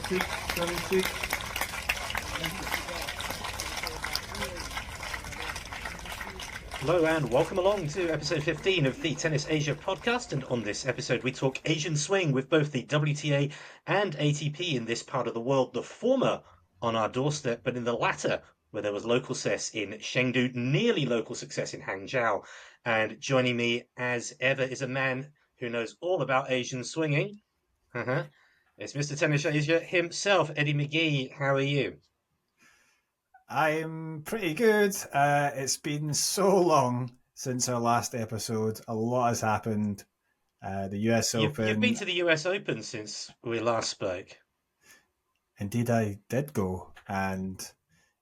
76, 76. Hello and welcome along to episode 15 of the Tennis Asia podcast. And on this episode, we talk Asian swing with both the WTA and ATP in this part of the world. The former on our doorstep, but in the latter, where there was local success in Chengdu, nearly local success in Hangzhou. And joining me as ever is a man who knows all about Asian swinging. It's Mr. Tennis Asia himself, Eddie McGee. How are you? I'm pretty good. It's been so long since our last episode. A lot has happened. The US You've been Open. to the US Open since we last spoke. Indeed, I did go. And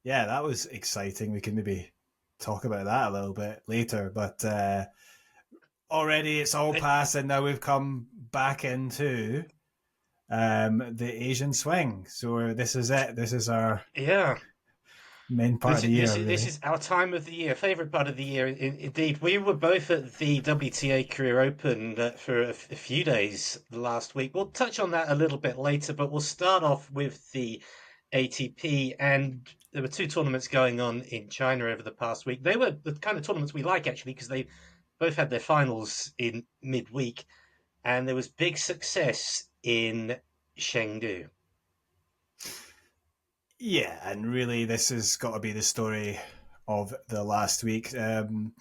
yeah, that was exciting. We can maybe talk about that a little bit later. But already it's all past, and now we've come back into the Asian swing. So this is it. This is our main part of the year. This is our time of the year, favourite part of the year. Indeed, we were both at the WTA Career Open for a few days last week. We'll touch on that a little bit later, but we'll start off with the ATP. And there were two tournaments going on in China over the past week. They were the kind of tournaments we like, actually, because they both had their finals in midweek. And there was big success in Chengdu. Yeah, and really, this has got to be the story of the last week. So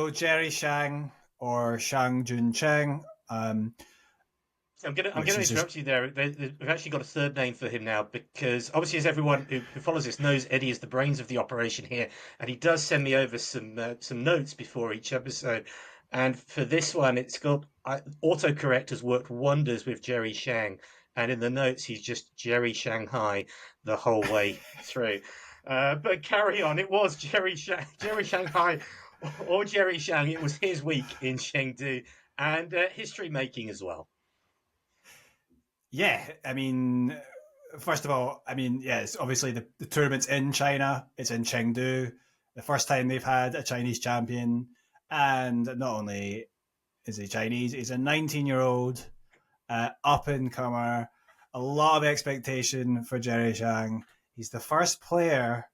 Jerry Shang or Shang Juncheng. I'm going to interrupt you there. We've actually got a third name for him now because obviously, as everyone who follows this knows, Eddie is the brains of the operation here, and he does send me over some notes before each episode. And for this one, it's got autocorrect has worked wonders with Jerry Shang, and in the notes he's just Jerry Shanghai the whole way through. But carry on. It was Jerry Shanghai, or Jerry Shang. It was his week in Chengdu, and history making as well. Yeah, I mean, first of all, it's obviously the tournament's in China. It's in Chengdu. The first time they've had a Chinese champion. And not only is he Chinese, he's a 19-year-old up-and-comer. A lot of expectation for Jerry Shang. He's the first player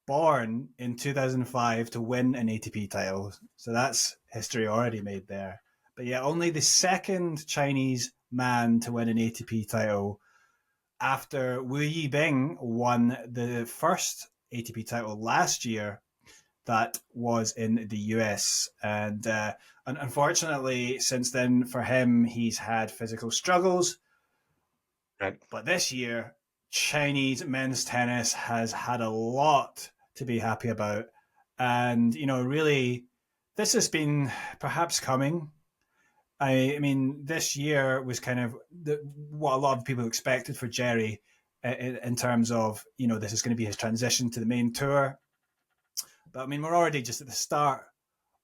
born in 2005 to win an ATP title. So that's history already made there. But yeah, only the second Chinese man to win an ATP title after Wu Yibing won the first ATP title last year. That was in the US. And unfortunately, since then, for him, he's had physical struggles. Right. But this year, Chinese men's tennis has had a lot to be happy about. And, really, this has been perhaps coming. I mean, this year was kind of what a lot of people expected for Jerry in terms of, this is going to be his transition to the main tour. But I mean, we're already just at the start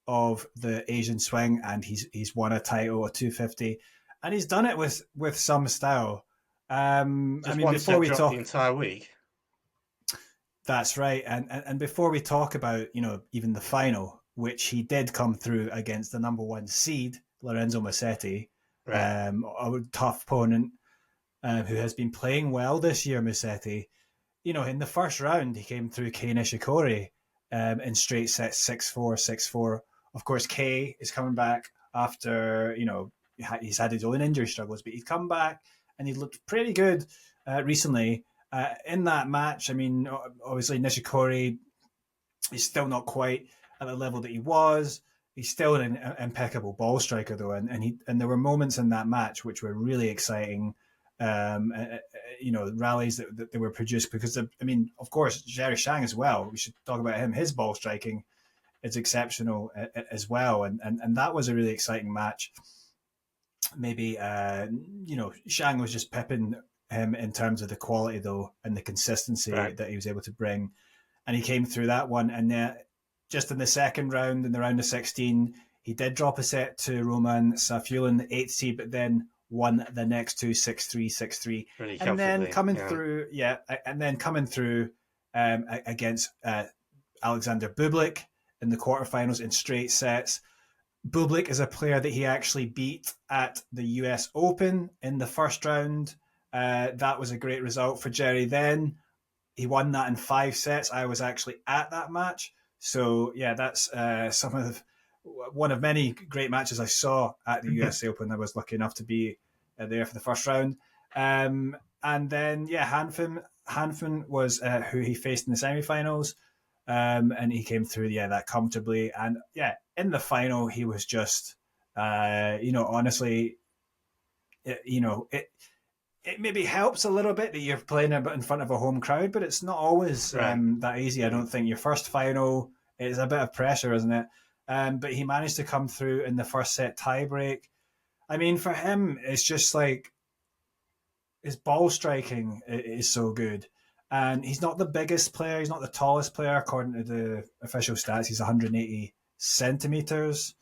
of the Asian swing, and he's won a title, a 250, and he's done it with some style. Before we talk the entire week. That's right, and before we talk about even the final, which he did come through against the number one seed Lorenzo Musetti, right. A tough opponent who has been playing well this year. Musetti, in the first round he came through Kei Nishikori. In straight sets, 6-4, 6-4. Of course, Kei is coming back after, he's had his own injury struggles, but he's come back and he looked pretty good recently. In that match, I mean, obviously Nishikori is still not quite at the level that he was. He's still an impeccable ball striker, though, and there were moments in that match which were really exciting. Rallies that they were produced because, of course, Jerry Shang as well. We should talk about him. His ball striking is exceptional as well. And that was a really exciting match. Maybe, Shang was just pipping him in terms of the quality, though, and the consistency that he was able to bring. And he came through that one. And just in the second round, in the round of 16, he did drop a set to Roman Safiullin, the 8th seed, but then won the next two 6-3, 6-3. Really and then coming through against Alexander Bublik in the quarterfinals in straight sets. Bublik is a player that he actually beat at the US Open in the first round That was a great result for Jerry. Then he won that in 5 sets. I was actually at that match. So, yeah, that's one of many great matches I saw at the US Open. I was lucky enough to be there for the first round. And then, yeah, Hanfin was who he faced in the semifinals. And he came through, that comfortably. And, yeah, in the final, he was just, honestly, it maybe helps a little bit that you're playing in front of a home crowd, but it's not always that easy. I don't think your first final is a bit of pressure, isn't it? But he managed to come through in the first set tiebreak. I mean, for him, it's just like his ball striking is so good. And he's not the biggest player. He's not the tallest player, according to the official stats. He's 180 centimeters,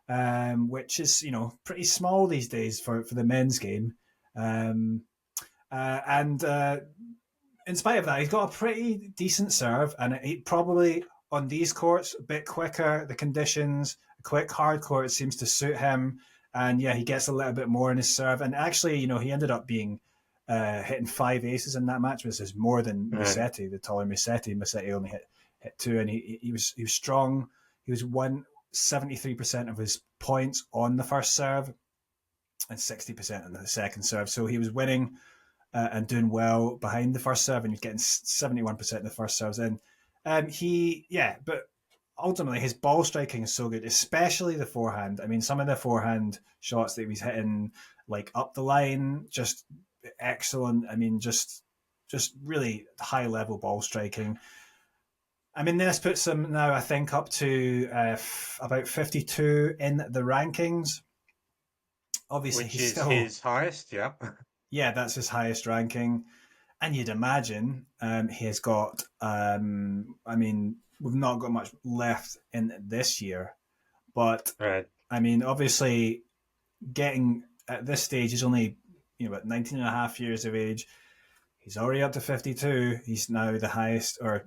which is, pretty small these days for the men's game. And in spite of that, he's got a pretty decent serve, and he probably on these courts a bit quicker. The conditions, quick hard court seems to suit him, and yeah, he gets a little bit more in his serve. And actually, he ended up being hitting 5 aces in that match, which is more than Musetti, the taller Musetti. Musetti only hit 2, and he was strong. He was 73% of his points on the first serve and 60% on the second serve. So he was winning and doing well behind the first serve, and he's getting 71% of the first serves in. But ultimately his ball striking is so good, especially the forehand. I mean, some of the forehand shots that he was hitting, like up the line, just excellent. I mean, just really high level ball striking. I mean, this puts him now, I think, up to about 52 in the rankings. Obviously, which is still his highest, yeah. Yeah, that's his highest ranking. And you'd imagine he has got, I mean, we've not got much left in this year. But, I mean, obviously, getting at this stage, he's only, about 19 and a half years of age. He's already up to 52. He's now the highest, I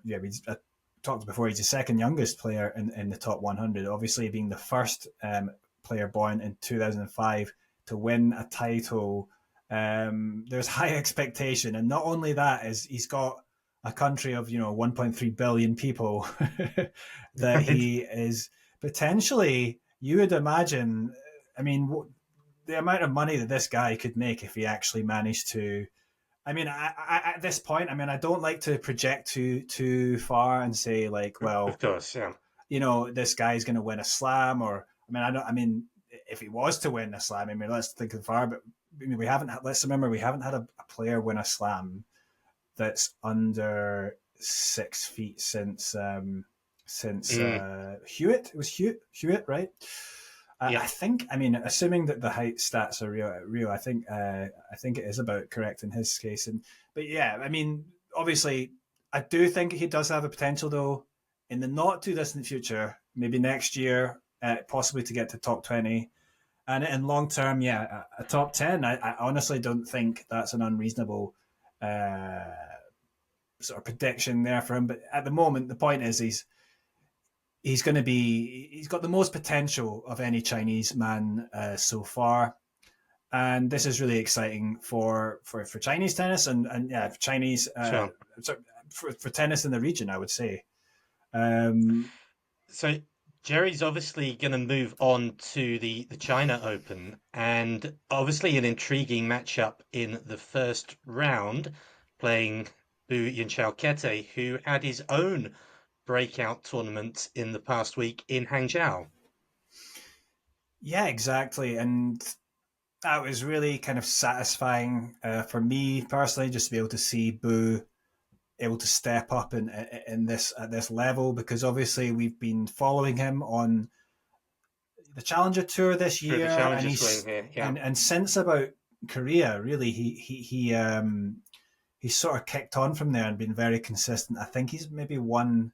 talked before, he's the second youngest player in the top 100. Obviously, being the first player born in 2005 to win a title. There's high expectation, and not only that, is he's got a country of 1.3 billion people that he is potentially, you would imagine, I mean, the amount of money that this guy could make if he actually managed to. I mean, I at this point, I mean, I don't like to project too far and say like, well, of course, yeah, this guy's going to win a slam, or I mean, if he was to win a slam, I mean, let's think of far, but let's remember we haven't had a player win a slam that's under 6 feet since Hewitt. It was Hewitt, right? Yeah. I think. I mean, assuming that the height stats are real, I think it is about correct in his case. But yeah, I mean, obviously, I do think he does have a potential, though, in the not too distant future, maybe next year, possibly to get to top 20. And in long term, yeah, a top 10. I honestly don't think that's an unreasonable sort of prediction there for him. But at the moment, the point is he's got the most potential of any Chinese man so far. And this is really exciting for Chinese tennis and yeah, Chinese sure. for tennis in the region, I would say. So Jerry's obviously going to move on to the China Open, and obviously an intriguing matchup in the first round, playing Bu Yunchaokete, who had his own breakout tournament in the past week in Hangzhou. Yeah, exactly. And that was really kind of satisfying for me personally, just to be able to see Bu able to step up in this at this level, because obviously we've been following him on the Challenger Tour this year, and he's here, yeah. and since about Korea, really he sort of kicked on from there and been very consistent. I think he's maybe won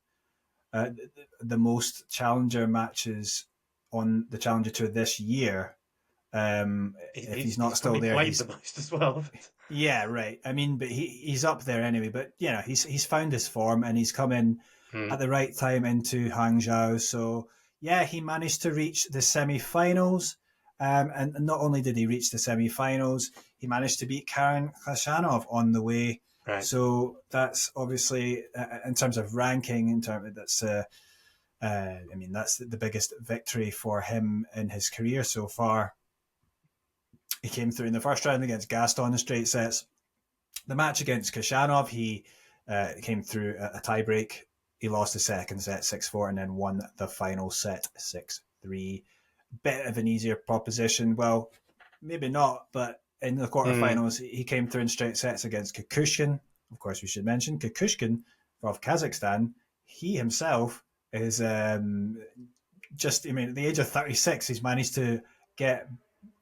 the most Challenger matches on the Challenger Tour this year. If he's not still there, he's the most as well. Yeah, right. I mean, but he's up there anyway. But he's found his form, and he's come in at the right time into Hangzhou. So yeah, he managed to reach the semi-finals, And not only did he reach the semi-finals, he managed to beat Karen Khachanov on the way. Right. So that's obviously, in terms of ranking, that's the biggest victory for him in his career so far. He came through in the first round against Gaston in straight sets. The match against Khachanov, he came through a tiebreak. He lost the second set 6-4 and then won the final set 6-3. Bit of an easier proposition. Well, maybe not, but in the quarterfinals, he came through in straight sets against Kukushkin. Of course, we should mention Kukushkin of Kazakhstan. He himself is at the age of 36, he's managed to get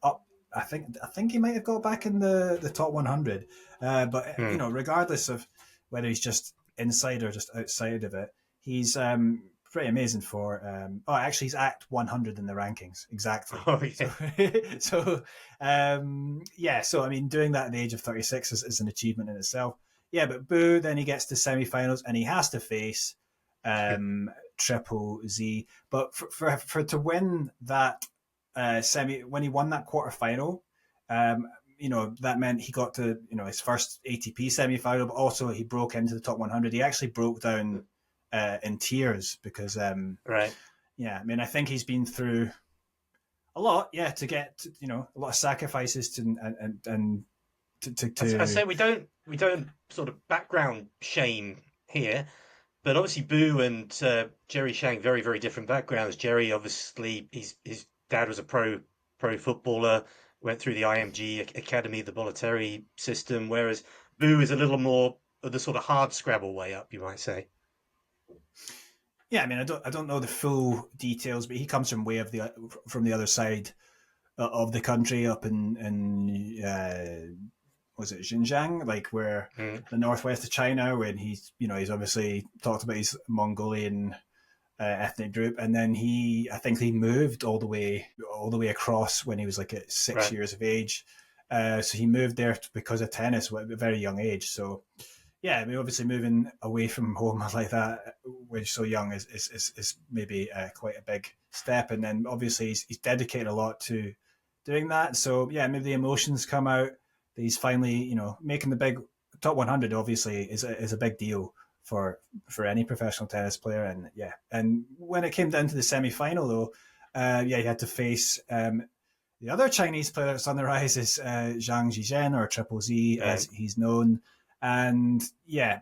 up. I think he might have got back in the top 100. But regardless of whether he's just inside or just outside of it, he's pretty amazing for. Actually, he's at 100 in the rankings exactly. Oh, yeah. So doing that at the age of 36 is an achievement in itself. Yeah, but Bu, then he gets to semi-finals and he has to face Triple Z. But for to win that when he won that quarterfinal, that meant he got to his first ATP semi-final, but also he broke into the top 100. He actually broke down in tears because right. Yeah, I mean, I think he's been through a lot, to get a lot of sacrifices to. I say we don't sort of background shame here, but obviously Bu and Jerry Shang, very, very different backgrounds. Jerry, obviously, his dad was a pro footballer, went through the IMG Academy, the Bollettieri system, whereas Bu is a little more of the sort of hard scrabble way up, you might say. Yeah, I mean, I don't know the full details, but he comes from from the other side of the country, up in was it Xinjiang, like where the northwest of China, when he's obviously talked about his Mongolian ethnic group, and then I think he moved all the way across when he was like at 6 years of age. So he moved there because of tennis at a very young age. So yeah, I mean, obviously moving away from home like that when you're so young is maybe quite a big step. And then obviously he's dedicated a lot to doing that. So yeah, maybe the emotions come out. He's finally, making the big top 100. Obviously, is a big deal for any professional tennis player. And yeah, and when it came down to the semi-final, though, he had to face the other Chinese player that's on the rise is Zhang Zhizhen, or Triple Z as he's known. And yeah,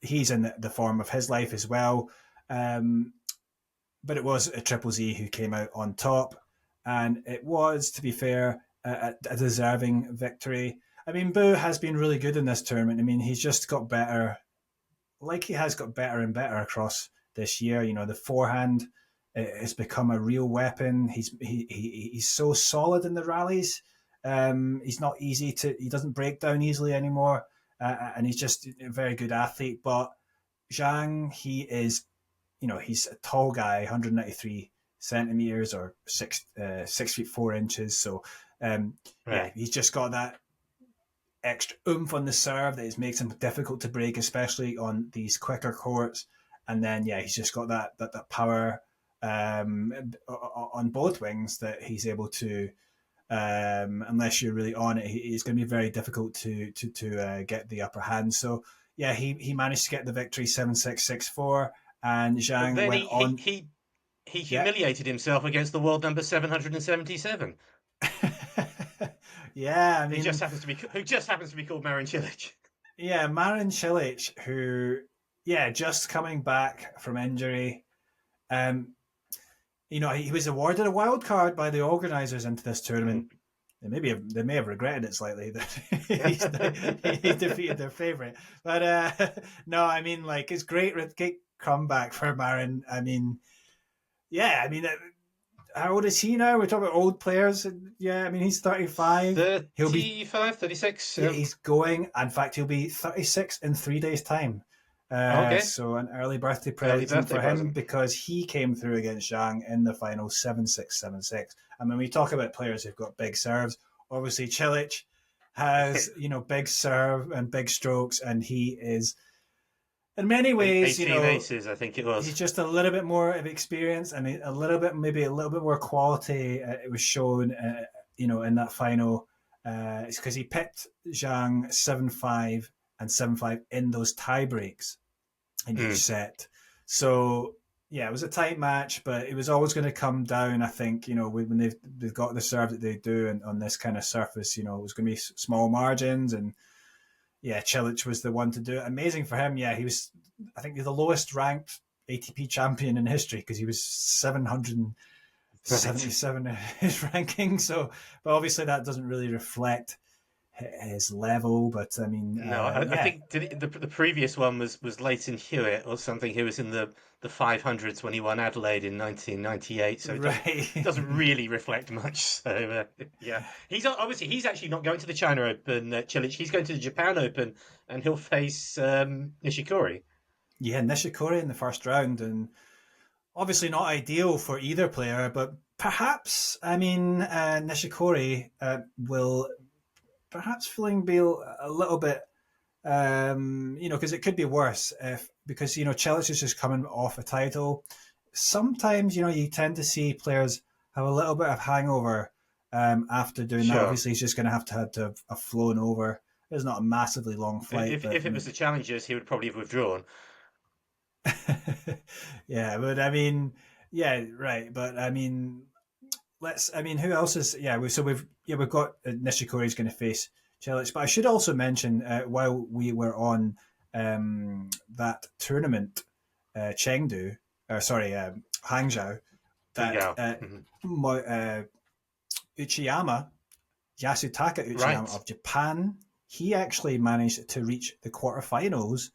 he's in the form of his life as well. But it was a Triple Z who came out on top, and it was, to be fair, a deserving victory. I mean, Bu has been really good in this tournament. I mean, he's just got better, like he has got better and better across this year. The forehand has become a real weapon. He's so solid in the rallies. He's not easy he doesn't break down easily anymore, and he's just a very good athlete. But Zhang, he is, he's a tall guy, 193 centimeters or 6 feet 4 inches. So yeah, he's just got that extra oomph on the serve that makes him difficult to break, especially on these quicker courts. And then yeah, he's just got that power on both wings that he's able to. Unless you're really on it, it's going to be very difficult to get the upper hand. So yeah, he managed to get the victory 7-6, 6-4, and Zhang went on. He humiliated himself against the world number 777. Yeah, I mean, who just happens to be called Marin Cilic. Yeah, Marin Cilic, who just coming back from injury. He was awarded a wild card by the organisers into this tournament. They may have regretted it slightly that he defeated their favourite. But no, I mean, like, it's great comeback for Marin. I mean, yeah, I mean, how old is he now? We're talking about old players. Yeah, I mean, he's 35. 35, 36. Yeah, he's going. In fact, he'll be 36 in 3 days' time. So an early birthday present for him, because he came through against Zhang in the final 7-6, 7-6. And when we talk about players who've got big serves, obviously Cilic has big serve and big strokes, and he is in many ways, 18 aces, I think it he's was. just a little bit more of experience and a little bit, maybe a little bit more quality. It was shown, in that final. It's because he picked Zhang 7-5 and 7-5 in those tie breaks in each Mm. set. So yeah, it was a tight match, but it was always going to come down. I think when they've got the serve that they do and on this kind of surface, it was going to be small margins, and yeah, Cilic was the one to do it. Amazing for him. Yeah, he was, I think, the lowest ranked ATP champion in history because he was 777 in his ranking. So, but obviously that doesn't really reflect his level. But I mean, No, I yeah, think the previous one was Leighton Hewitt or something, who was in the 500s when he won Adelaide in 1998. So it right. doesn't really reflect much. So yeah, he's actually not going to the China Open, Cilic. He's going to the Japan Open, and he'll face Nishikori. Yeah, Nishikori in the first round, and obviously not ideal for either player, but perhaps, I mean, Nishikori will perhaps feeling be a little bit, because it could be worse because Cilic is just coming off a title. Sometimes you tend to see players have a little bit of hangover after doing that. Sure. Obviously, he's just going to have flown over. It's not a massively long flight, but If it was the challengers, he would probably have withdrawn. yeah, but I mean, yeah, right. But I mean, I mean, who else is? Yeah, we've got Nishikori's going to face Cilic, but I should also mention while we were on that tournament, Chengdu, Hangzhou, that Fugao. Mhm. Uchiyama, Yasutaka Uchiyama Right. of Japan, he actually managed to reach the quarterfinals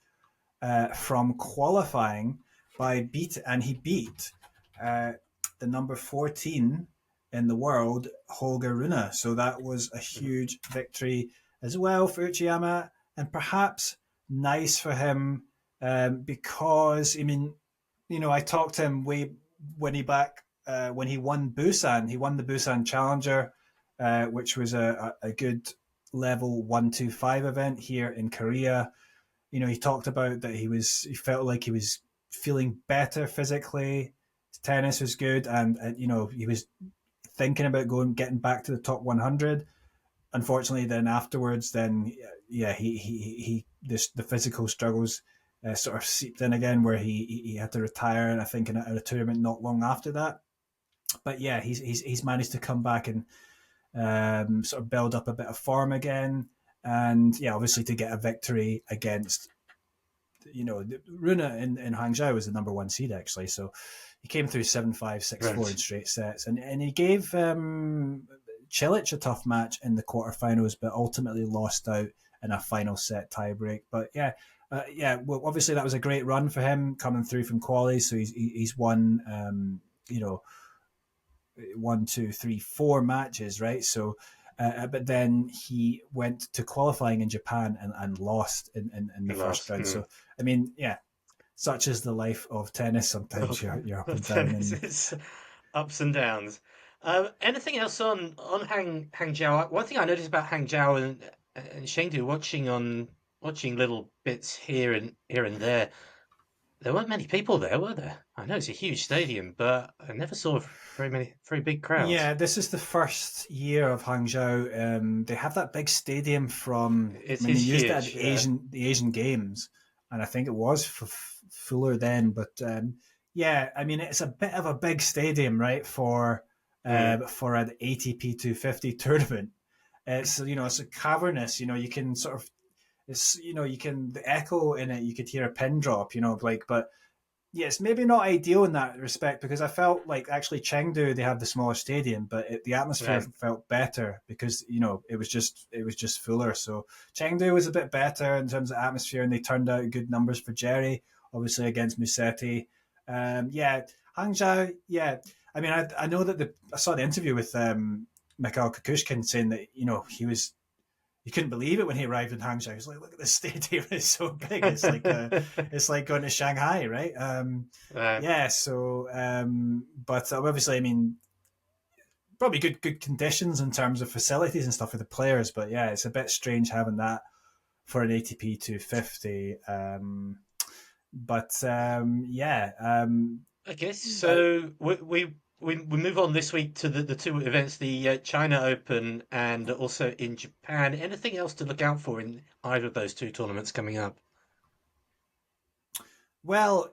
from qualifying he beat uh, the number 14 in the world, Holger Rune. So that was a Mhm. huge victory as well for Uchiyama, and perhaps nice for him because, I mean, I talked to him way when he won Busan. He won the Busan Challenger, which was a good level 125 event here in Korea. He talked about that he felt like he was feeling better physically. His tennis was good, and he was thinking about getting back to the top 100. Unfortunately, then afterwards, then yeah, the physical struggles sort of seeped in again, where he had to retire, and I think in a tournament not long after that. But yeah, he's managed to come back and sort of build up a bit of form again, and yeah, obviously to get a victory against Rune in Hangzhou was the number one seed actually, so he came through 7-5, 6-4 in Right. straight sets, and he gave Cilic a tough match in the quarterfinals, but ultimately lost out in a final set tiebreak. But well, obviously that was a great run for him coming through from quali. So he's won, you know, 1, 2, 3, 4 matches, right? So, but then he went to qualifying in Japan and lost in the He first lost. round. Hmm. So, I mean, yeah, such is the life of tennis. Sometimes you're up and down, and It's ups and downs. Anything else on Hangzhou? One thing I noticed about Hangzhou and Chengdu, watching little bits here and there weren't many people there, were there? I know it's a huge stadium, but I never saw very big crowds. yeah, this is the first year of Hangzhou. They have that big stadium from. I It mean, they is used it at huge, yeah. The Asian Games, and I think it was fuller then. But yeah, I mean, it's a bit of a big stadium, right, Mm. for an ATP 250 tournament. It's a cavernous. You can sort of you can the echo in it. You could hear a pin drop. But yes, maybe not ideal in that respect because I felt like actually Chengdu they have the smaller stadium, but the atmosphere Right. felt better because it was just fuller. So Chengdu was a bit better in terms of atmosphere, and they turned out good numbers for Jerry, obviously against Musetti. Yeah, Hangzhou. Yeah, I mean I know that I saw the interview with Mikhail Kukushkin saying that he couldn't believe it when he arrived in Hangzhou. He's like, "Look at this stadium; it's so big. It's like going to Shanghai, right?" Right. Yeah. So, but obviously, I mean, probably good conditions in terms of facilities and stuff for the players. But yeah, it's a bit strange having that for an ATP 250. But yeah, I guess uh, so. We move on this week to the two events, the China Open and also in Japan. Anything else to look out for in either of those two tournaments coming up? well,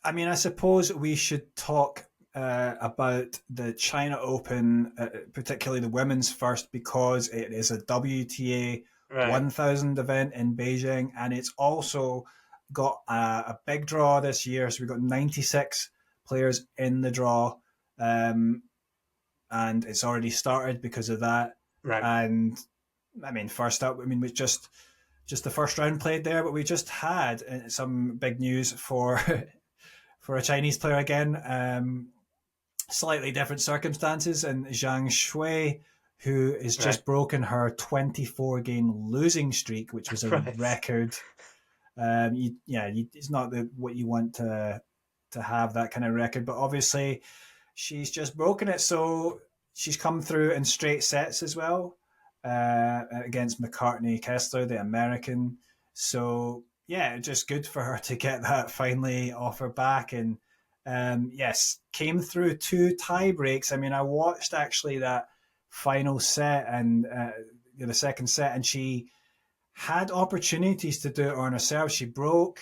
I mean, I suppose we should talk about the China Open, particularly the women's first, because it is a WTA Right, 1000 event in Beijing, and it's also got a big draw this year. So we've got 96 players in the draw, um, and it's already started because of that. right. And I mean, first up, I mean, we just the first round played there, but we just had some big news for for a Chinese player again. Slightly different circumstances, and Zhang Shuai, who has Right, just broken her 24 game losing streak, which was a right. record. It's not what you want to have that kind of record, but obviously she's just broken it. So she's come through in straight sets as well against McCartney Kessler, the American. So yeah, just good for her to get that finally off her back. And yes, came through two tie breaks. I mean, I watched actually that final set and the second set, and she had opportunities to do it on herself. She broke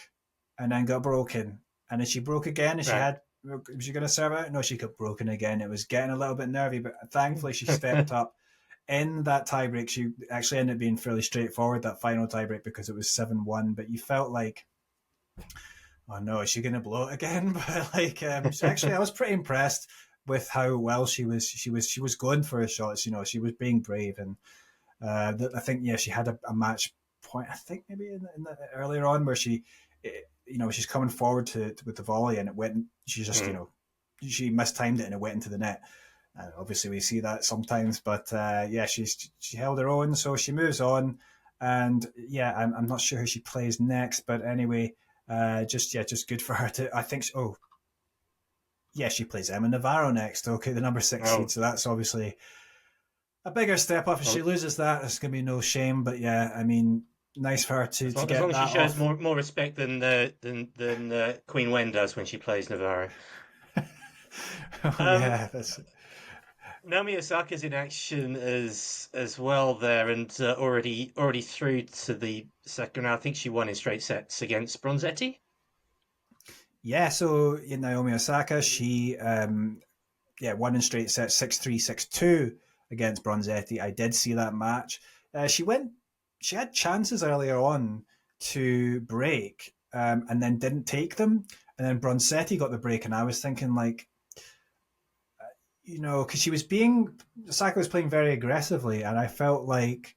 and then got broken. And then she broke again and Right. was she going to serve out? No, she got broken again. It was getting a little bit nervy, but thankfully she stepped up in that tiebreak. She actually ended up being fairly straightforward, that final tiebreak, because it was 7-1. But you felt like, oh no, is she going to blow it again? But like, actually, I was pretty impressed with how well she was going for her shots. You know, she was being brave, and I think yeah, she had a match point. I think maybe in the earlier on where she's coming forward with the volley and it went. She just Mm. she mistimed it and it went into the net. Obviously, we see that sometimes, but yeah, she held her own, so she moves on. And yeah, I'm not sure who she plays next, but anyway, just good for her to. I think. Oh, yeah, she plays Emma Navarro next. Okay, the number six seed. Oh, So that's obviously a bigger step up. If she well, loses that, it's gonna be no shame. But yeah, I mean, nice for her to as get long as she that shows off. more respect than Queen Wen does when she plays Navarro. Oh Um, yeah, that's Naomi Osaka's in action as well there, and already through to the second round. I think she won in straight sets against Bronzetti. yeah. So in Naomi Osaka, she won in straight sets 6-3, 6-2 against Bronzetti. I did see that match. She went. She had chances earlier on to break, and then didn't take them. And then Bronzetti got the break, and I was thinking like, because Osaka was playing very aggressively, and I felt like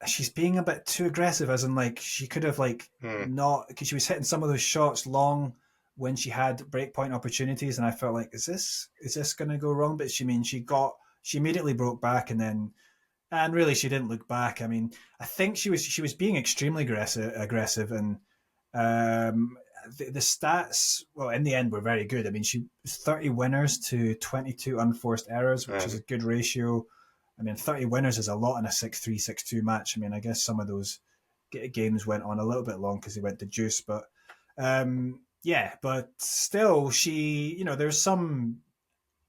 she's being a bit too aggressive, as in like she could have like Hmm. not, because she was hitting some of those shots long when she had breakpoint opportunities, and I felt like is this going to go wrong? But she immediately broke back, and really she didn't look back. I mean, I think she was being extremely aggressive, and um, the stats, well, in the end, were very good. I mean, she was 30 winners to 22 unforced errors, which is a Um, good ratio. I mean, 30 winners is a lot in a 6-3, 6-2 match. I mean, I guess some of those games went on a little bit long because they went to juice, but yeah, but still, there's some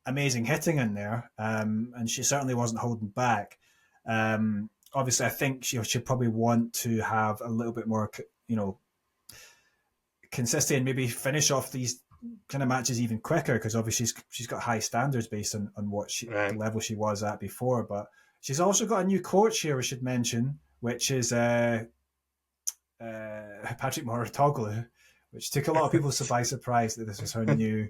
amazing hitting in there, and she certainly wasn't holding back. Obviously, I think she'll probably want to have a little bit more, consistency and maybe finish off these kind of matches even quicker, because obviously she's got high standards based on the um, level she was at before. But she's also got a new coach here, we should mention, which is Patrick Moratoglu, which took a lot of people by surprise that this was her new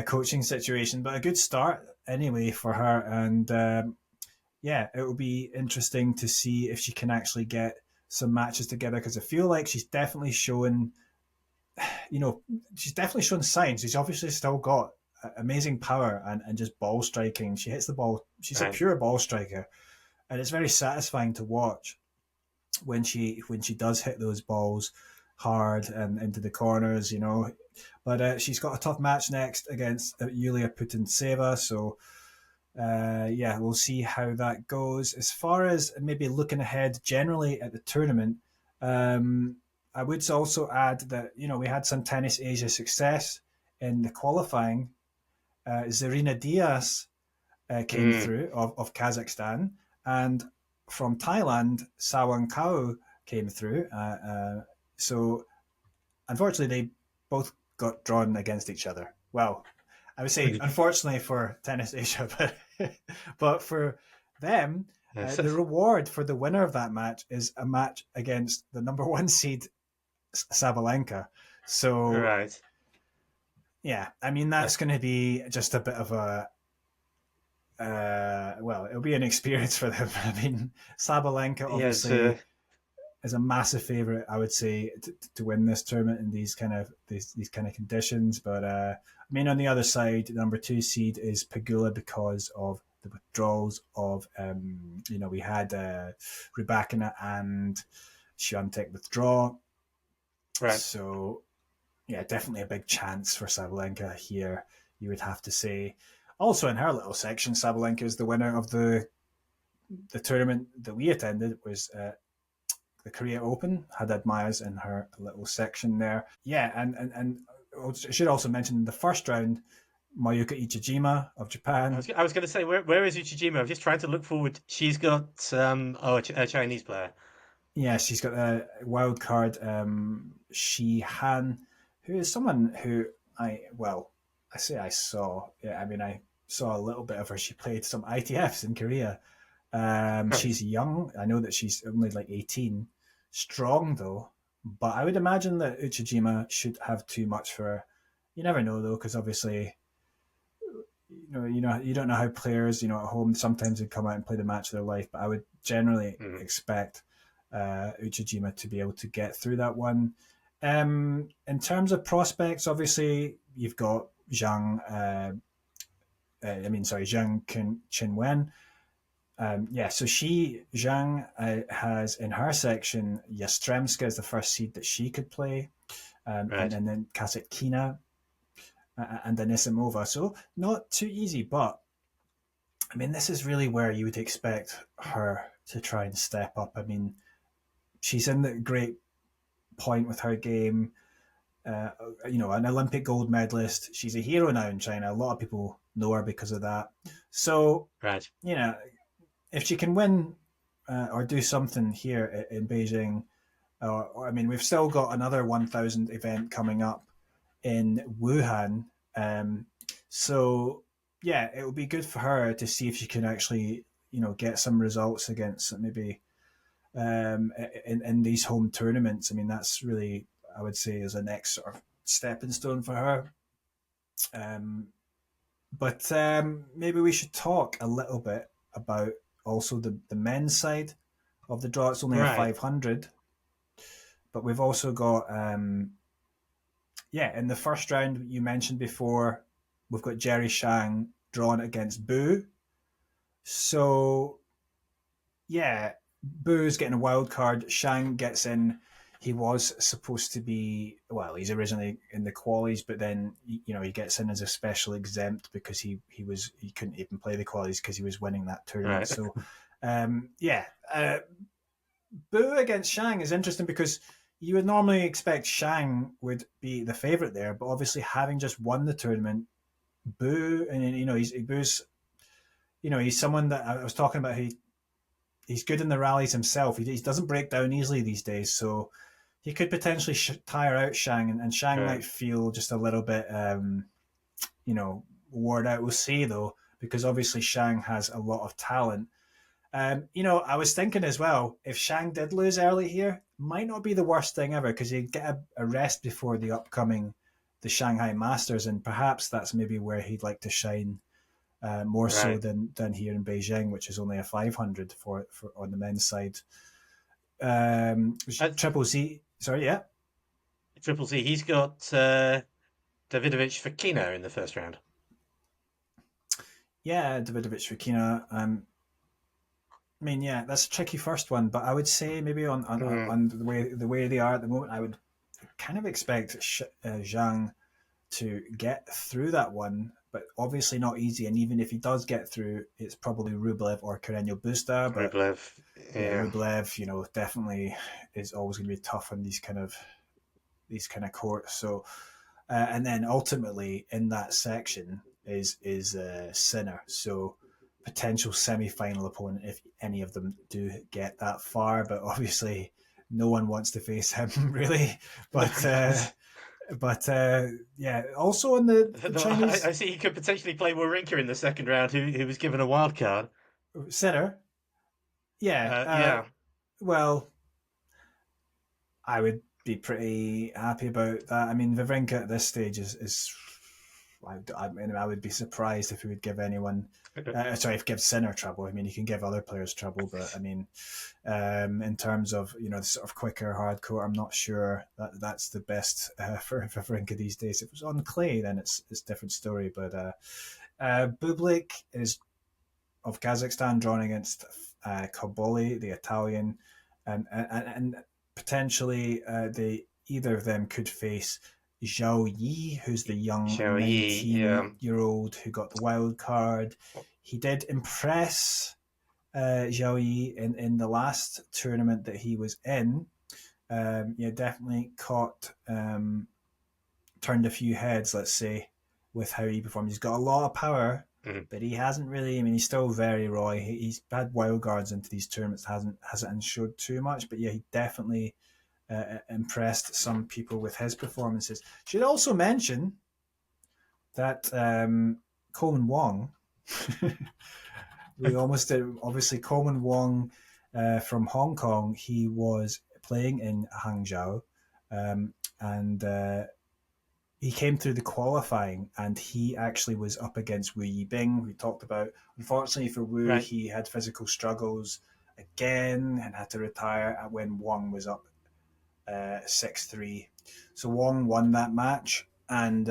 coaching situation. But a good start anyway for her, and yeah, it will be interesting to see if she can actually get some matches together, because I feel like you know, she's definitely shown signs. She's obviously still got amazing power and just ball striking. She hits the ball. She's a um, pure ball striker, and it's very satisfying to watch when she does hit those balls hard and into the corners. But she's got a tough match next against Yulia Putintseva. So yeah, we'll see how that goes. As far as maybe looking ahead generally at the tournament, um, I would also add that we had some Tennis Asia success in the qualifying. Zarina Diaz came Mm. through of Kazakhstan, and from Thailand, Sawang Kao came through. So unfortunately, they both got drawn against each other. Well, I would say unfortunately for Tennis Asia, but for them, the reward for the winner of that match is a match against the number one seed Sabalenka. So Right. yeah, I mean that's going to be just a bit of a well, it'll be an experience for them. I mean, Sabalenka Yes. obviously is a massive favorite, I would say, to win this tournament in these kind of conditions. But I mean, on the other side, the number two seed is Pegula because of the withdrawals of we had Rybakina and Świątek withdraw. Right. So yeah, definitely a big chance for Sabalenka here, you would have to say. Also in her little section, Sabalenka is the winner of the tournament that we attended. Was the Korea Open, had admirers in her little section there. Yeah, and I should also mention in the first round, Mayuka Ichijima of Japan. I was going to say, where is Uchijima? I'm just trying to look forward. She's got a Chinese player. Yeah, she's got a wild card, Shi Han, who is someone who I say I saw. Yeah, I mean, I saw a little bit of her. She played some ITFs in Korea. Right. She's young. I know that she's only like 18. Strong though, but I would imagine that Uchijima should have too much for her. You never know though, because obviously, you don't know how players, at home sometimes they come out and play the match of their life. But I would generally expect Uchijima to be able to get through that one. In terms of prospects, obviously you've got Zhang. Zhang Qinwen. So Zhang, has in her section Yastremska is the first seed that she could play, Right. and then Kasatkina and Anisimova. So not too easy, but I mean, this is really where you would expect her to try and step up. I mean, she's in the great point with her game. An Olympic gold medalist. She's a hero now in China. A lot of people know her because of that. So, Right. if she can win or do something here in Beijing, I mean, we've still got another 1,000 event coming up in Wuhan. So, yeah, it would be good for her to see if she can actually, get some results against maybe in these home tournaments. I mean, that's really, I would say, is a next sort of stepping stone for her. But maybe we should talk a little bit about also the men's side of the draw. It's only a Right. 500, but we've also got in the first round you mentioned before, we've got Jerry Shang drawn against Bu. So yeah, Bu's getting a wild card. Shang gets in. He was supposed to be, well, he's originally in the qualies, but then he gets in as a special exempt because he couldn't even play the qualies because he was winning that tournament. Right. So Bu against Shang is interesting because you would normally expect Shang would be the favourite there, but obviously having just won the tournament, Bu, and he's someone that I was talking about. He's good in the rallies himself. He doesn't break down easily these days, so he could potentially tire out Shang, and Shang Right. might feel just a little bit, worn out. We'll see though, because obviously Shang has a lot of talent. I was thinking as well, if Shang did lose early here, might not be the worst thing ever because he'd get a rest before the Shanghai Masters, and perhaps that's maybe where he'd like to shine more so Right. than here in Beijing, which is only a 500 for on the men's side. Uh, Triple Z, sorry, yeah, Triple Z. He's got Davidovich Fokina in the first round. yeah, Davidovich Fokina. I mean, yeah, that's a tricky first one, but I would say maybe on the way they are at the moment, I would kind of expect Zhang to get through that one, but obviously not easy. And even if he does get through, it's probably Rublev or Carreño Busta. But Rublev, yeah, yeah. Rublev, definitely is always going to be tough on these kind of courts. So, and then ultimately in that section is Sinner. So potential semi-final opponent if any of them do get that far. But obviously, no one wants to face him really. But yeah, also in the No, Chinese I see he could potentially play Wawrinka in the second round, who was given a wild card. Sinner, yeah. Yeah, Well, I would be pretty happy about that. I mean, Wawrinka at this stage is I would be surprised if he would give anyone. Sorry, if he gives Sinner trouble. I mean, he can give other players trouble, but I mean, in terms of the sort of quicker hardcore, I'm not sure that's the best for Wawrinka these days. If it was on clay, then it's a different story. But Bublik is of Kazakhstan drawn against Koboli, the Italian, and potentially either of them could face Zhao Yi, who's the young Xiao Yi, yeah. 19-year-old who got the wild card. He did impress Zhao Yi in the last tournament that he was in. Yeah, definitely turned a few heads, let's say, with how he performed. He's got a lot of power, but he hasn't really. I mean, he's still very raw. He's had wild cards into these tournaments, hasn't showed too much. But yeah, he definitely impressed some people with his performances. Should also mention that Coleman Wong. We almost did. Obviously, Coleman Wong from Hong Kong. He was playing in Hangzhou, and he came through the qualifying, and he actually was up against Wu Yibing. We talked about. Unfortunately for Wu, Right. he had physical struggles again and had to retire when Wong was up 6-3. So Wong won that match, and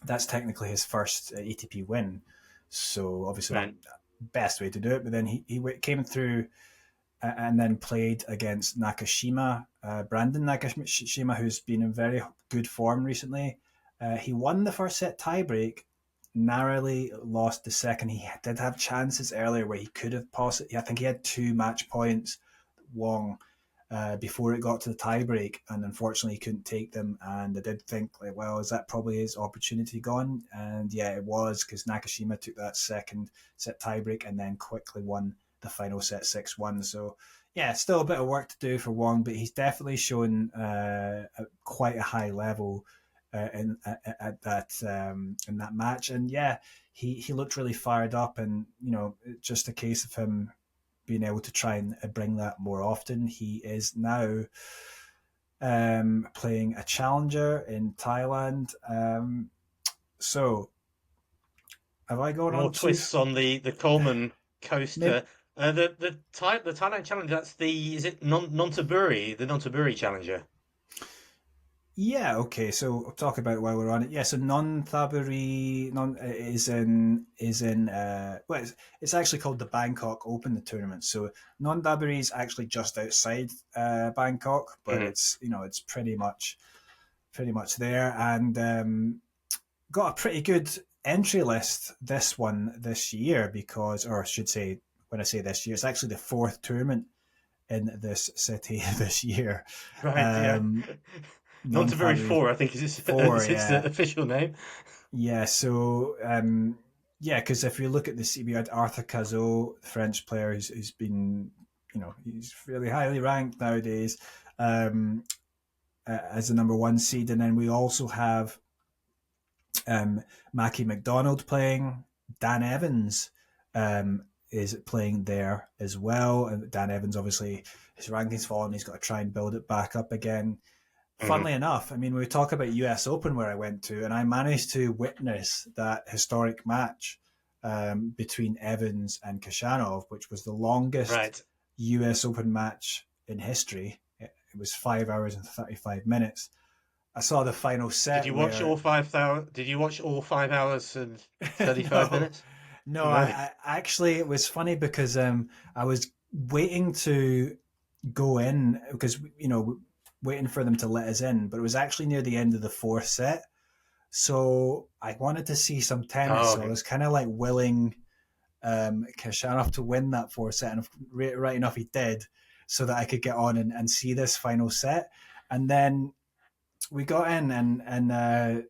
that's technically his first ATP win. So obviously Right. not best way to do it, but then he came through and then played against Nakashima, Brandon Nakashima, who's been in very good form recently. He won the first set tiebreak, narrowly lost the second. He did have chances earlier where he could have possibly. I think he had 2 match points, Wong, before it got to the tiebreak, and unfortunately he couldn't take them. And I did think, like, well, is that probably his opportunity gone? And yeah, it was, because Nakashima took that second set tiebreak and then quickly won the final set 6-1. So yeah, still a bit of work to do for Wong, but he's definitely shown quite a high level at that in that match. And yeah, he looked really fired up, and just a case of him being able to try and bring that more often. He is now playing a challenger in Thailand. So have I gone More on to twists on the Coleman maybe? coaster. The Thailand challenge. That's is it Nonthaburi, the Nonthaburi challenger? Yeah, okay. So I'll talk about it while we're on it. Yeah, so Nonthaburi is in well, it's actually called the Bangkok Open, the tournament. So Nonthaburi is actually just outside Bangkok, but Mm-hmm. it's pretty much there, and got a pretty good entry list this year, because, or I should say, when I say this year, it's actually the 4th tournament in this city this year. Right, yeah. Um, Nonthaburi Non-Fabry 4, I think, four, is its yeah, official name. yeah. So yeah, because if you look at the we had Arthur Cazot, the French player, who's been, he's really highly ranked nowadays, as the number 1 seed, and then we also have Mackie McDonald playing. Dan Evans is playing there as well, and Dan Evans, obviously his ranking's fallen. He's got to try and build it back up again. Mm-hmm. Funnily enough, I mean, we talk about US Open where I went to, and I managed to witness that historic match between Evans and Kashanov, which was the longest Right. US Open match in history. It was 5 hours and 35 minutes. I saw the final Did set you watch where all 5,000? Did you watch all 5 hours and 35 no, minutes? no, No. I actually, it was funny because I was waiting to go in, because waiting for them to let us in, but it was actually near the end of the fourth set. So I wanted to see some tennis. Oh, So I was kind of like willing Kashanov to win that fourth set, and right enough he did, so that I could get on and see this final set. And then we got in, and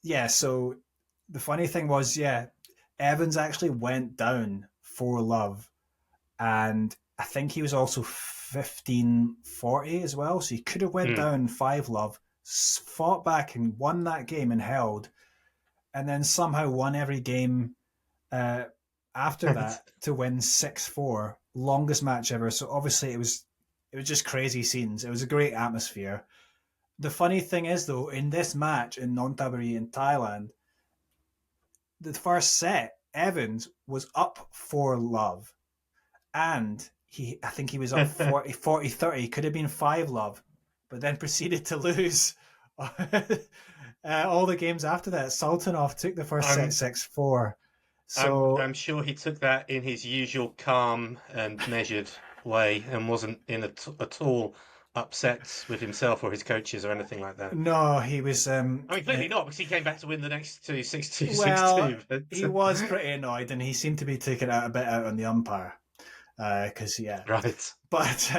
yeah. So the funny thing was, yeah, Evans actually went down 4-love, and I think he was also 15-40 as well. So he could have went down 5-love, fought back and won that game and held, and then somehow won every game uh, after that to win 6-4, longest match ever. So obviously it was just crazy scenes. It was a great atmosphere. The funny thing is though, in this match in Nonthaburi in Thailand, the first set, Evans was up 4-love, and I think he was up 40-30, could have been 5-love, but then proceeded to lose all the games after that. Sultanov took the first set 6-4. So I'm sure he took that in his usual calm and measured way and wasn't at all upset with himself or his coaches or anything like that. no, he was. I mean, clearly not, because he came back to win the next two, 6-2, Well, 6-2. But, he was pretty annoyed, and he seemed to be taking it a bit out on the umpire. Because right. But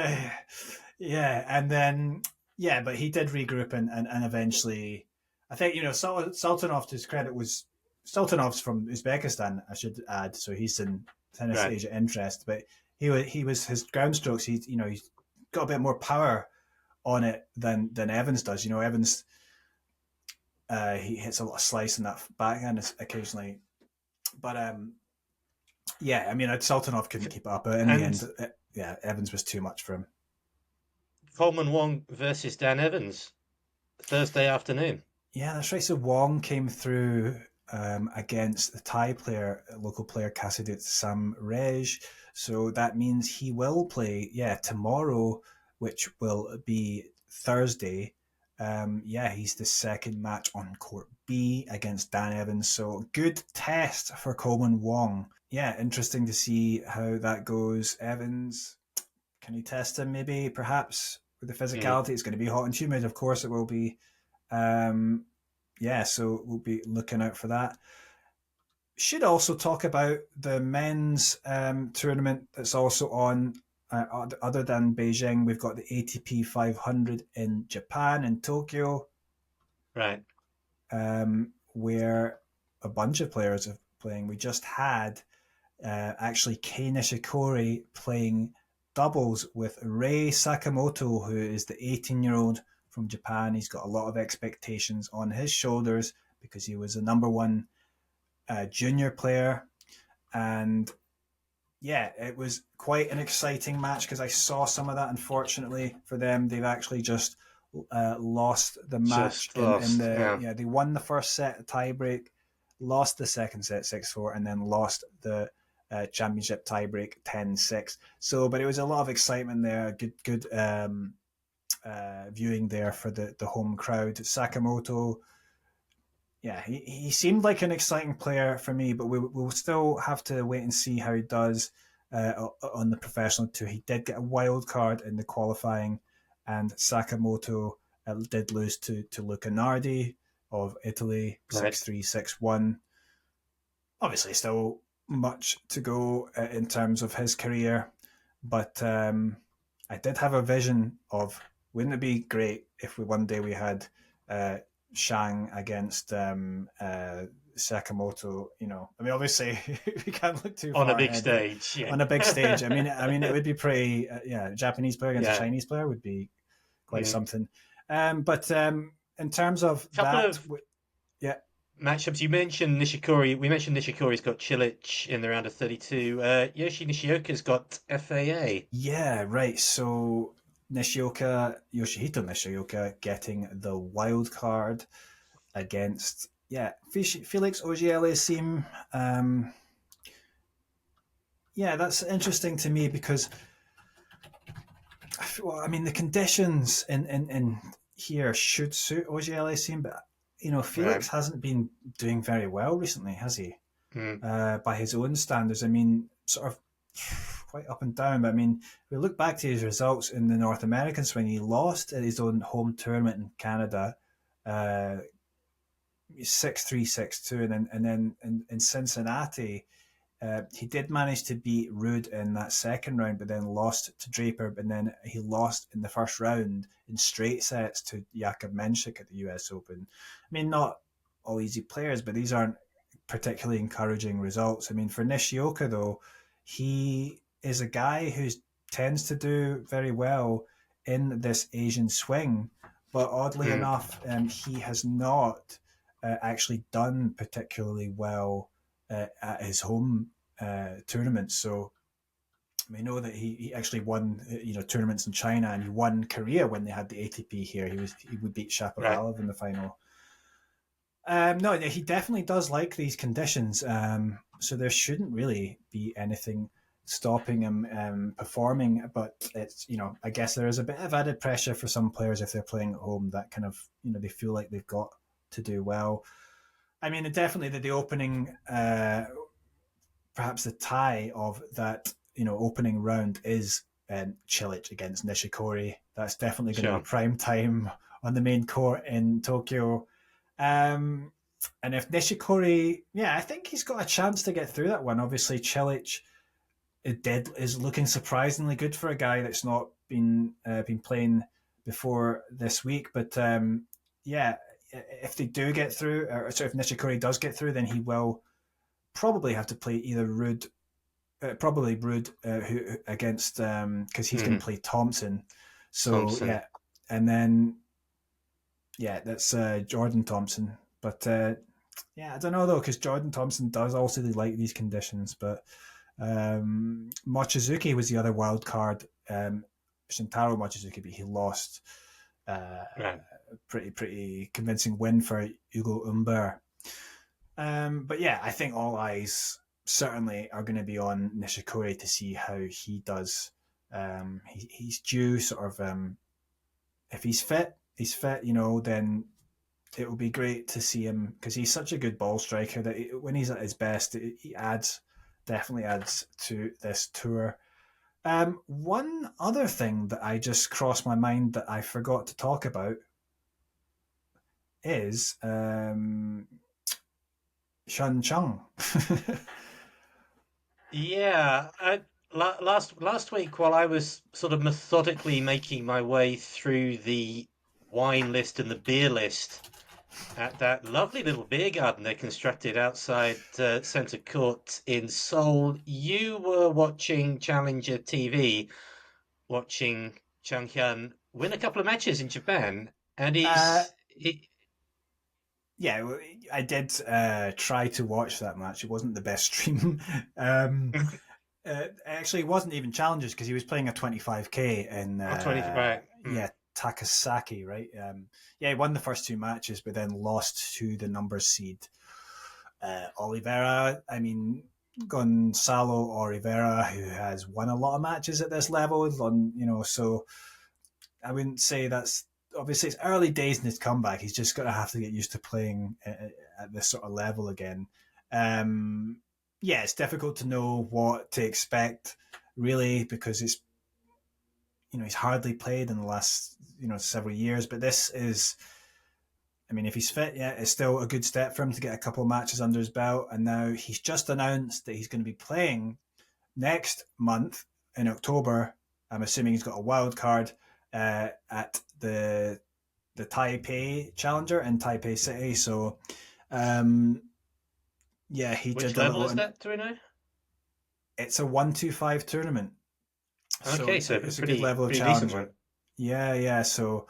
yeah, and then yeah, but he did regroup and eventually, I think Sultanov, to his credit, was Sultanov's from Uzbekistan, I should add, so he's in tennis Right. Asia interest, but he was his ground strokes. He's got a bit more power on it than Evans does. Evans he hits a lot of slice in that backhand occasionally, but yeah, I mean, Sultanov couldn't keep it up. But in the end, yeah, Evans was too much for him. Coleman Wong versus Dan Evans, Thursday afternoon. Yeah, that's right. So Wong came through against the Thai player, local player Kasidit Samrej. So that means he will play, tomorrow, which will be Thursday. Yeah, he's the second match on court B against Dan Evans. So good test for Coleman Wong. Yeah, interesting to see how that goes. Evans, can you test him maybe, perhaps, with the physicality? It's going to be hot and humid, of course it will be. Yeah, so we'll be looking out for that. Should also talk about the men's tournament that's also on. Other than Beijing, we've got the ATP 500 in Japan, in Tokyo, right, where a bunch of players are playing. We just had actually Kei Nishikori playing doubles with Rei Sakamoto, who is the 18-year-old from Japan. He's got a lot of expectations on his shoulders because he was a number one junior player. And yeah, it was quite an exciting match because I saw some of that. Unfortunately for them, they've actually just lost the match. They won the first set tiebreak, lost the second set 6-4, and then lost the championship tiebreak 10-6. So, but it was a lot of excitement there. Good viewing there for the home crowd. Sakamoto, yeah, he seemed like an exciting player for me, but we'll still have to wait and see how he does on the professional tour. He did get a wild card in the qualifying, and Sakamoto did lose to Luca Nardi of Italy, 6-3, 6-1. Obviously, still much to go in terms of his career, but I did have a vision of, wouldn't it be great if one day we had Shang against Sakamoto? I mean, obviously we can't look too far on a big ahead. stage. Yeah. On a big stage. I mean, it would be pretty. A Japanese player against a Chinese player would be quite something. But in terms of matchups, you mentioned Nishikori. We mentioned Nishikori's got Cilic in the round of 32. Yoshi Nishioka's got FAA. Yeah, right. So Yoshihito Nishioka getting the wild card against Felix Auger-Aliassime. Yeah, that's interesting to me because, well, I mean, the conditions in here should suit Auger-Aliassime, but Felix hasn't been doing very well recently, has he? By his own standards. I mean, sort of quite up and down. But I mean, we look back to his results in the North Americans when he lost at his own home tournament in Canada, uh, 6-3, 6-2, and then in Cincinnati. He did manage to beat Rude in that second round, but then lost to Draper, and then he lost in the first round in straight sets to Jakub Menchik at the US Open. I mean, not all easy players, but these aren't particularly encouraging results. I mean, for Nishioka, though, he is a guy who tends to do very well in this Asian swing, but oddly enough, he has not actually done particularly well at his home tournaments. So we know that he actually won tournaments in China, and he won Korea when they had the ATP here. He would beat Right. Shapovalov in the final. No, he definitely does like these conditions. So there shouldn't really be anything stopping him performing. But it's I guess there is a bit of added pressure for some players if they're playing at home. That kind of they feel like they've got to do well. I mean, definitely the opening, perhaps the tie of that opening round is Cilic against Nishikori. That's definitely going to be Sure. prime time on the main court in Tokyo. Um, and if Nishikori, I think he's got a chance to get through that one. Obviously, Cilic is looking surprisingly good for a guy that's not been playing before this week. But yeah, if they do get through, or so if Nishikori does get through, then he will probably have to play either Rude, probably Rude, who against because he's going to play Thompson. So Thompson. yeah, and then that's Jordan Thompson. But I don't know though, because Jordan Thompson does also really like these conditions. But Mochizuki was the other wild card. Shintaro Mochizuki, but he lost. Right. Pretty convincing win for Ugo Umber. But yeah, I think all eyes certainly are going to be on Nishikori to see how he does. He's due sort of if he's fit, then it will be great to see him because he's such a good ball striker that when he's at his best, he definitely adds to this tour. One other thing that I just crossed my mind that I forgot to talk about is Shang Chung. Yeah. Last week, while I was sort of methodically making my way through the wine list and the beer list at that lovely little beer garden they constructed outside Centre Court in Seoul, you were watching Challenger TV, watching Chang Hyun win a couple of matches in Japan, and uh, he yeah, I did try to watch that match. It wasn't the best stream. Actually, it wasn't even challenges because he was playing a 25k in oh, 20 right. Takasaki, right? He won the first two matches, but then lost to the number seed Oliveira. I mean, Gonzalo Oliveira, who has won a lot of matches at this level, so I wouldn't say that's obviously it's early days in his comeback. He's just going to have to get used to playing at this sort of level again. It's difficult to know what to expect really because it's he's hardly played in the last several years. But this is, I mean, if he's fit, it's still a good step for him to get a couple of matches under his belt. And now he's just announced that he's going to be playing next month in October. I'm assuming he's got a wild card at the Taipei Challenger in Taipei City. So, he Which did a level little. is that? Do we know? It's a 1-2-5 tournament, so Okay, it's so a good level of pretty decent challenge. one. Yeah. So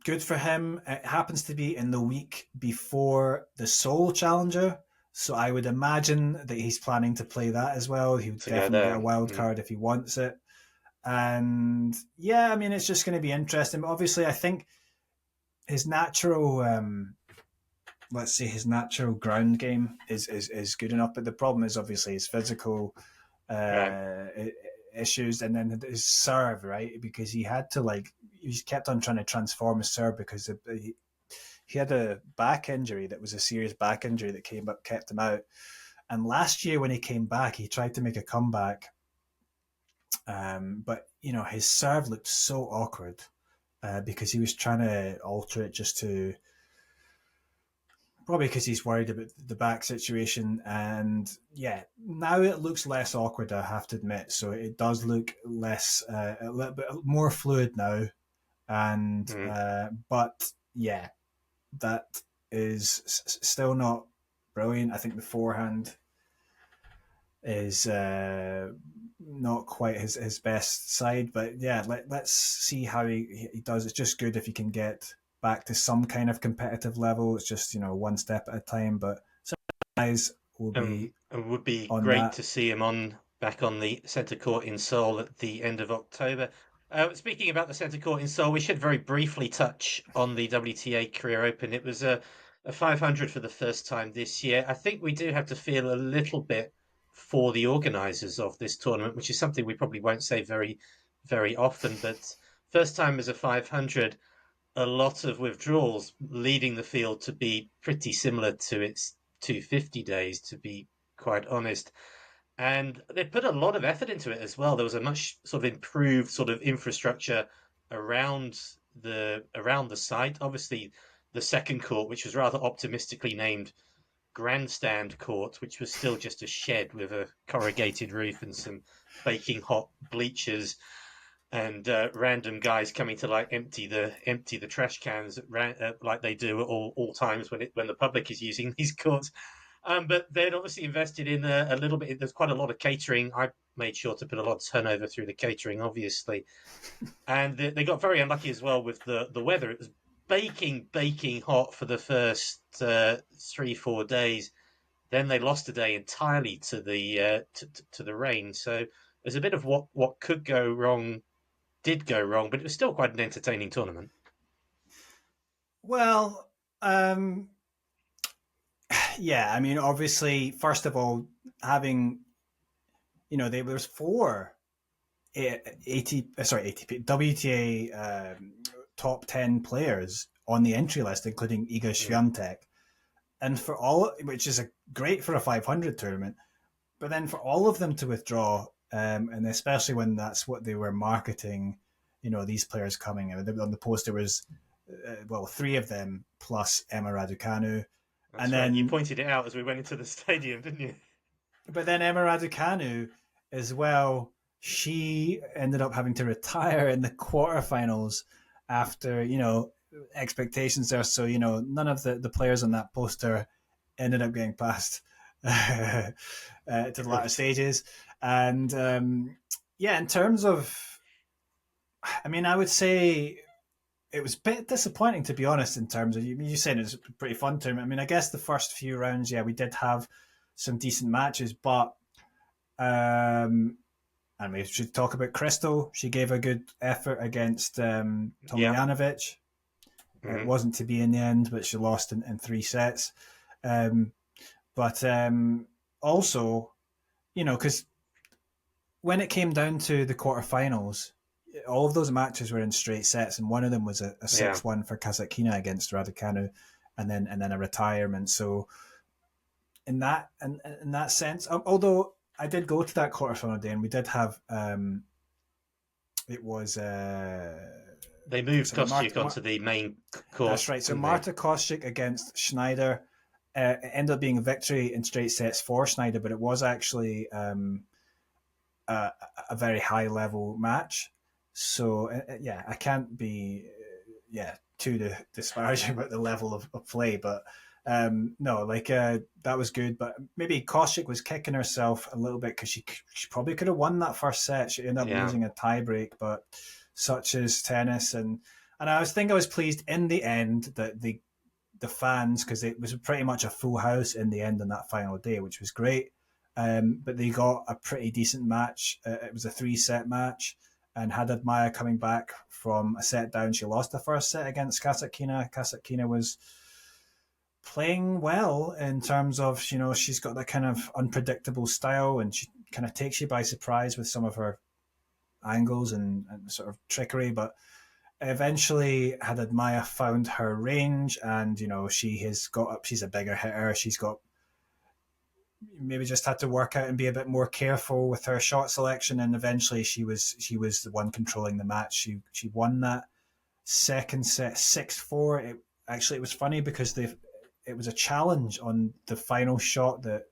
good for him. It happens to be in the week before the Seoul Challenger. So I would imagine that he's planning to play that as well. He would To go definitely get a there. wild card if he wants it. And I mean, it's just going to be interesting. But obviously, I think his natural, let's say, his natural ground game is good enough. But the problem is obviously his physical Right. uh, issues, and then his serve, right? Because he kept on trying to transform his serve because he had a back injury that was a serious back injury that came up kept him out. And last year when he came back, he tried to make a comeback But his serve looked so awkward because he was trying to alter it just to probably because he's worried about the back situation. And yeah, now it looks less awkward, I have to admit. So it does look less, a little bit more fluid now. And Mm. but yeah, that is still not brilliant. I think the forehand is not quite his best side, but yeah, let's see how he does. It's just good if he can get back to some kind of competitive level. It's just one step at a time, but some guys will be It would be on great that. to see him back on the centre court in Seoul at the end of October. Speaking about the centre court in Seoul, we should very briefly touch on the WTA Career Open. It was a 500 for the first time this year. I think we do have to feel a little bit for the organisers of this tournament, which is something we probably won't say very, very often. But first time as a 500, a lot of withdrawals, leading the field to be pretty similar to its 250 days, to be quite honest. And they put a lot of effort into it as well. There was a much sort of improved sort of infrastructure around the site. Obviously, the second court, which was rather optimistically named Grandstand Court, which was still just a shed with a corrugated roof and some baking hot bleachers and random guys coming to like empty the trash cans like they do at all times when the public is using these courts. But they'd obviously invested in a little bit. There's quite a lot of catering. I made sure to put a lot of turnover through the catering, obviously, and they got very unlucky as well with the weather. It was baking hot for the first 3-4 days. Then they lost a day entirely to the rain. So there's a bit of what could go wrong did go wrong, but it was still quite an entertaining tournament. Well, yeah, I mean, obviously, first of all, having there was four ATP WTA top 10 players on the entry list, including Iga Mm. Swiatek, and for all, which is great for a 500 tournament, but then for all of them to withdraw, and especially when that's what they were marketing, these players coming. On the poster was, three of them plus Emma Raducanu, and That's right. You then pointed it out as we went into the stadium, didn't you? but then Emma Raducanu as well. She ended up having to retire in the quarterfinals after expectations there. So none of the players on that poster ended up getting past to the latter stages. And yeah, in terms of, I mean, I would say it was a bit disappointing, to be honest, in terms of you saying it was a pretty fun tournament. I mean, I guess the first few rounds, yeah, we did have some decent matches, but and we should talk about Crystal. She gave a good effort against Yeah. Tomljanovic. It Mm-hmm. wasn't to be in the end, but she lost in 3 sets. Um, but also, because when it came down to the quarterfinals, all of those matches were in straight sets, and one of them was a Yeah. 6-1 for Kasatkina against Raducanu, and then a retirement. So in that sense, although I did go to that quarterfinal day, and we did have it was They moved so Kostyuk onto the main that's court, right. So didn't they? Marta Kostyuk against Schneider. It ended up being a victory in straight sets for Schneider, but it was actually a, a very high level match. So yeah, I can't be too disparaging about the level of play, but no, like that was good. But maybe Kostyuk was kicking herself a little bit because she probably could have won that first set. She ended up Yeah. losing a tiebreak, but such is tennis, and I was pleased in the end that the fans, because it was pretty much a full house in the end on that final day, which was great. But they got a pretty decent match. It was a 3-set match, and had Maya coming back from a set down, she lost the first set against Kasatkina. Kasatkina was playing well in terms of she's got that kind of unpredictable style, and she kind of takes you by surprise with some of her angles and sort of trickery, but eventually had Maya found her range, and she has got up. She's a bigger hitter. She's got maybe just had to work out and be a bit more careful with her shot selection, and eventually she was the one controlling the match. She won that second set 6-4. It was funny because it was a challenge on the final shot that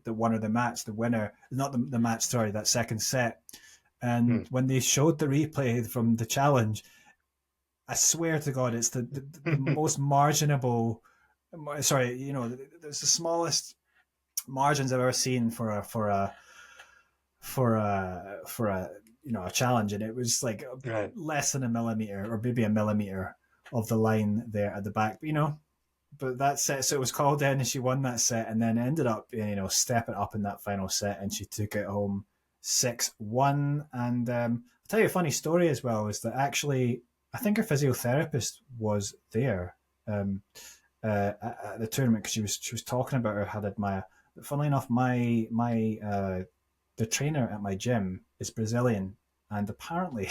won her the match, the winner, not the match, sorry, that second set. And when they showed the replay from the challenge, I swear to God, it's the most marginable. Sorry, it's the smallest margins I've ever seen for a a challenge, and it was like less than a millimeter or maybe a millimeter of the line there at the back. But that set, so it was called in, and she won that set, and then ended up stepping up in that final set, and she took it home 6-1. And I'll tell you a funny story as well, is that actually I think her physiotherapist was there at the tournament, because she was talking about her had admire. But funnily enough, my the trainer at my gym is Brazilian, and apparently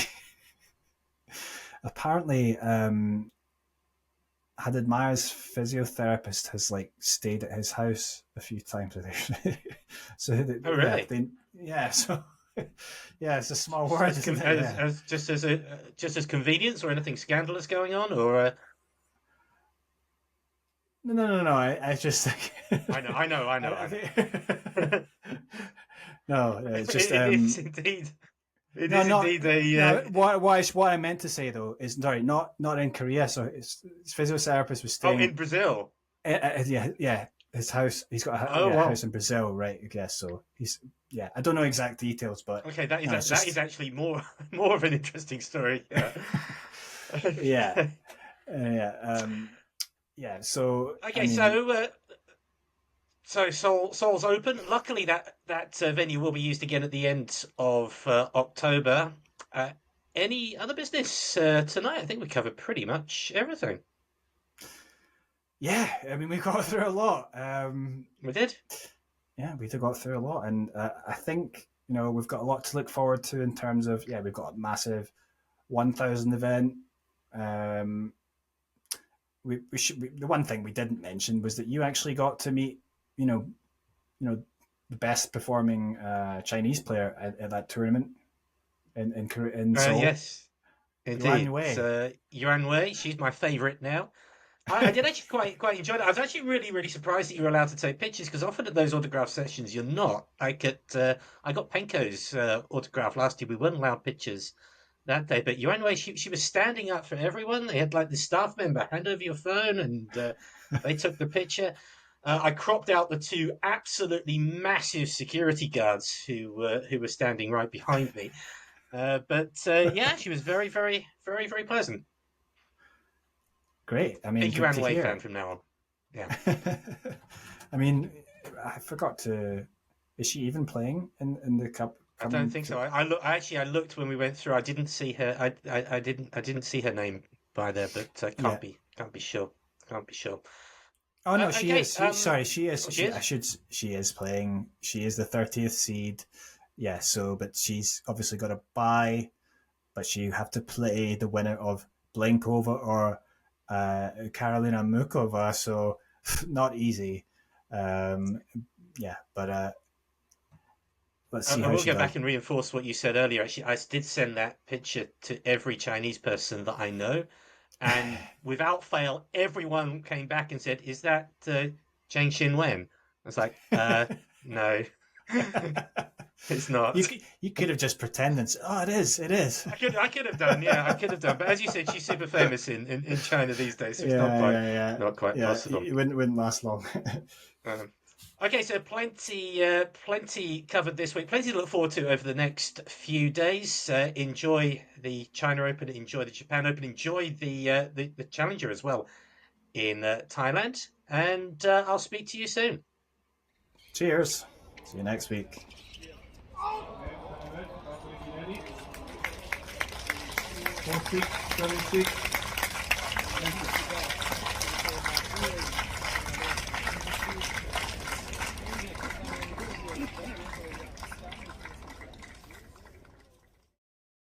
Hadidmaya's physiotherapist has stayed at his house a few times. So really? So it's a small word. Just as convenience, or anything scandalous going on, or No. I just I know. No, it's just it is indeed. What I meant to say though is not in Korea. So his physiotherapist was staying in Brazil. Yeah, his house. He's got a house in Brazil, right? I guess so. I don't know exact details, but okay, that is actually more of an interesting story. Yeah. So okay, so Seoul's Open. Luckily, that venue will be used again at the end of October. Any other business tonight? I think we covered pretty much everything. Yeah, I mean, we got through a lot. We did. Yeah, we got through a lot, and I think we've got a lot to look forward to in terms of we've got a massive 1,000 event. The one thing we didn't mention was that you actually got to meet the best performing Chinese player at that tournament in Seoul. Yes, indeed. Yuan Wei. She's my favourite now. I did actually quite enjoy it. I was actually really, really surprised that you were allowed to take pictures, because often at those autograph sessions you're not. I got Penko's autograph last year. We weren't allowed pictures that day, but Yuan Wei, she was standing up for everyone. They had the staff member hand over your phone, and they took the picture. I cropped out the two absolutely massive security guards who were standing right behind me. But she was very, very, very, very pleasant. Great. I mean, big Yuan Wei fan from now on. Yeah. I mean, I forgot to. Is she even playing in the cup? I don't think so. I looked when we went through. I didn't see her. I didn't see her name by there, but can't be sure. Can't be sure. Oh no, she is. Sorry, she is. She is playing. She is the 30th seed. Yeah. So, but she's obviously got a bye, but you have to play the winner of Blinkova or Karolina Mukova. So, not easy. But. Let's see. I will go back and reinforce what you said earlier. Actually, I did send that picture to every Chinese person that I know, and without fail, everyone came back and said, "Is that Zhang Xinwen?" I was like, "No, it's not." You could have just pretended and said, "Oh, it is. It is." I could have done. Yeah, I could have done. But as you said, she's super famous in China these days, so it's not quite possible. It wouldn't last long. Okay, so plenty covered this week. Plenty to look forward to over the next few days. Enjoy the China Open, enjoy the Japan Open, enjoy the Challenger as well in Thailand. And I'll speak to you soon. Cheers. See you next week. Thank you.